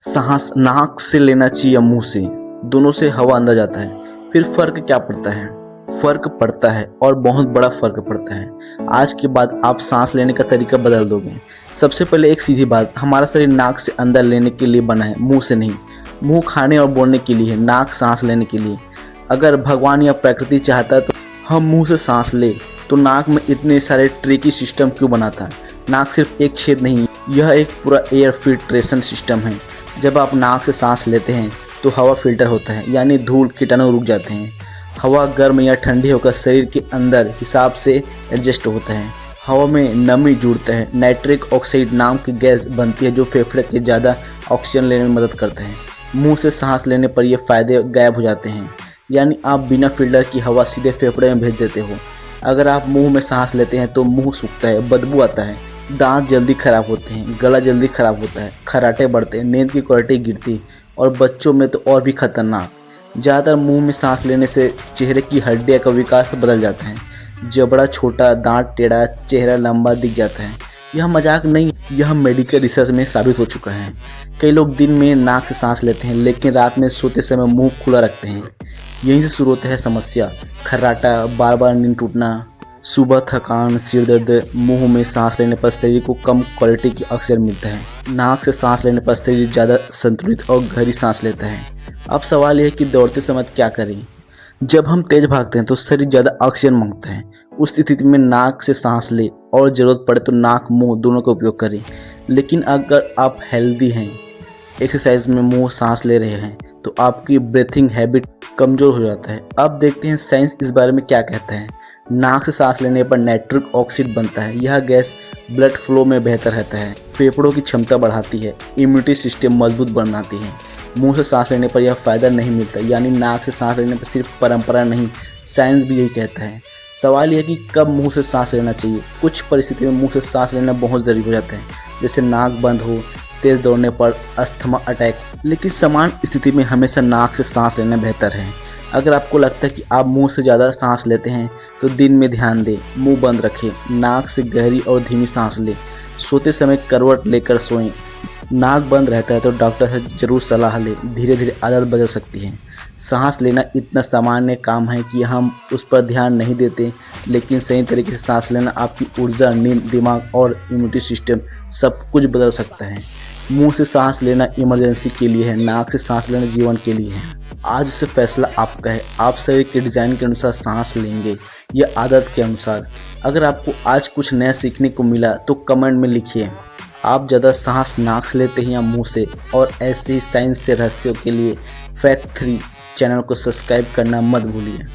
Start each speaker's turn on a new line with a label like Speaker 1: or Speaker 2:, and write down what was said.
Speaker 1: सांस नाक से लेना चाहिए या मुंह से, दोनों से हवा अंदर जाता है। फिर फर्क क्या पड़ता है? फर्क पड़ता है और बहुत बड़ा फर्क पड़ता है। आज के बाद आप सांस लेने का तरीका बदल दोगे। सबसे पहले एक सीधी बात, हमारा शरीर नाक से अंदर लेने के लिए बना है, मुंह से नहीं। मुंह खाने और बोलने के लिए है, नाक सांस लेने के लिए। अगर भगवान या प्रकृति चाहता है तो हम मुंह से सांस ले, तो नाक में इतने सारे ट्रिकी सिस्टम क्यों बनाता है? नाक सिर्फ एक छेद नहीं, यह एक पूरा एयर फिल्ट्रेशन सिस्टम है। जब आप नाक से सांस लेते हैं तो हवा फिल्टर होता है, यानी धूल कीटाणु रुक जाते हैं। हवा गर्म या ठंडी होकर शरीर के अंदर हिसाब से एडजस्ट होता है। हवा में नमी जुड़ता है, नाइट्रिक ऑक्साइड नाम की गैस बनती है जो फेफड़े के ज़्यादा ऑक्सीजन लेने में मदद करता है। मुंह से सांस लेने पर ये फ़ायदे गायब हो जाते हैं, यानी आप बिना फिल्टर की हवा सीधे फेफड़े में भेज देते हो। अगर आप मुंह में सांस लेते हैं तो मुंह सूखता है, बदबू आता है, दांत जल्दी खराब होते हैं, गला जल्दी खराब होता है, खर्राटे बढ़ते हैं, नींद की क्वालिटी गिरती, और बच्चों में तो और भी खतरनाक। ज़्यादातर मुंह में सांस लेने से चेहरे की हड्डियों का विकास बदल जाता है। जबड़ा छोटा, दांत टेढ़ा, चेहरा लंबा दिख जाता है। यह मजाक नहीं, यह मेडिकल रिसर्च में साबित हो चुका है। कई लोग दिन में नाक से सांस लेते हैं लेकिन रात में सोते समय मुंह खुला रखते हैं। यहीं से शुरू होता है समस्या, खर्राटा, बार बार नींद टूटना, सुबह थकान, सिर दर्द। मुंह में सांस लेने पर शरीर को कम क्वालिटी की ऑक्सीजन मिलता है। नाक से सांस लेने पर शरीर ज़्यादा संतुलित और गहरी सांस लेता है। अब सवाल यह है कि दौड़ते समय क्या करें? जब हम तेज भागते हैं तो शरीर ज़्यादा ऑक्सीजन मांगता है। उस स्थिति में नाक से सांस ले और ज़रूरत पड़े तो नाक मुंह दोनों का उपयोग करें। लेकिन अगर आप हेल्दी हैं, एक्सरसाइज में मुंह सांस ले रहे हैं, तो आपकी ब्रीथिंग हैबिट कमज़ोर हो जाता है। अब देखते हैं साइंस इस बारे में क्या कहता है। नाक से सांस लेने पर नाइट्रिक ऑक्साइड बनता है। यह गैस ब्लड फ्लो में बेहतर रहता है, फेफड़ों की क्षमता बढ़ाती है, इम्यूनिटी सिस्टम मजबूत बनाती है। मुंह से सांस लेने पर यह फ़ायदा नहीं मिलता, यानी नाक से सांस लेने पर सिर्फ परंपरा नहीं, साइंस भी यही कहता है। सवाल यह कि कब मुंह से सांस लेना चाहिए। कुछ परिस्थिति में मुंह से सांस लेना बहुत ज़रूरी हो जाता है, जैसे नाक बंद हो, तेज़ दौड़ने पर, अस्थमा अटैक। लेकिन समान स्थिति में हमेशा नाक से सांस लेना बेहतर है। अगर आपको लगता है कि आप मुंह से ज़्यादा सांस लेते हैं तो दिन में ध्यान दें, मुंह बंद रखें, नाक से गहरी और धीमी सांस लें। सोते समय करवट लेकर सोएं। नाक बंद रहता है तो डॉक्टर से ज़रूर सलाह लें, धीरे धीरे आदत बदल सकती है। सांस लेना इतना सामान्य काम है कि हम उस पर ध्यान नहीं देते, लेकिन सही तरीके से सांस लेना आपकी ऊर्जा, नींद, दिमाग और इम्यूनिटी सिस्टम सब कुछ बदल सकता है। मुंह से सांस लेना इमरजेंसी के लिए है, नाक से सांस लेना जीवन के लिए है। आज से फैसला आपका है, आप शरीर के डिज़ाइन के अनुसार सांस लेंगे या आदत के अनुसार। अगर आपको आज कुछ नया सीखने को मिला तो कमेंट में लिखिए आप ज़्यादा सांस नाक से लेते हैं या मुंह से। और ऐसे ही साइंस से रहस्यों के लिए फैक्ट 3 चैनल को सब्सक्राइब करना मत भूलिए।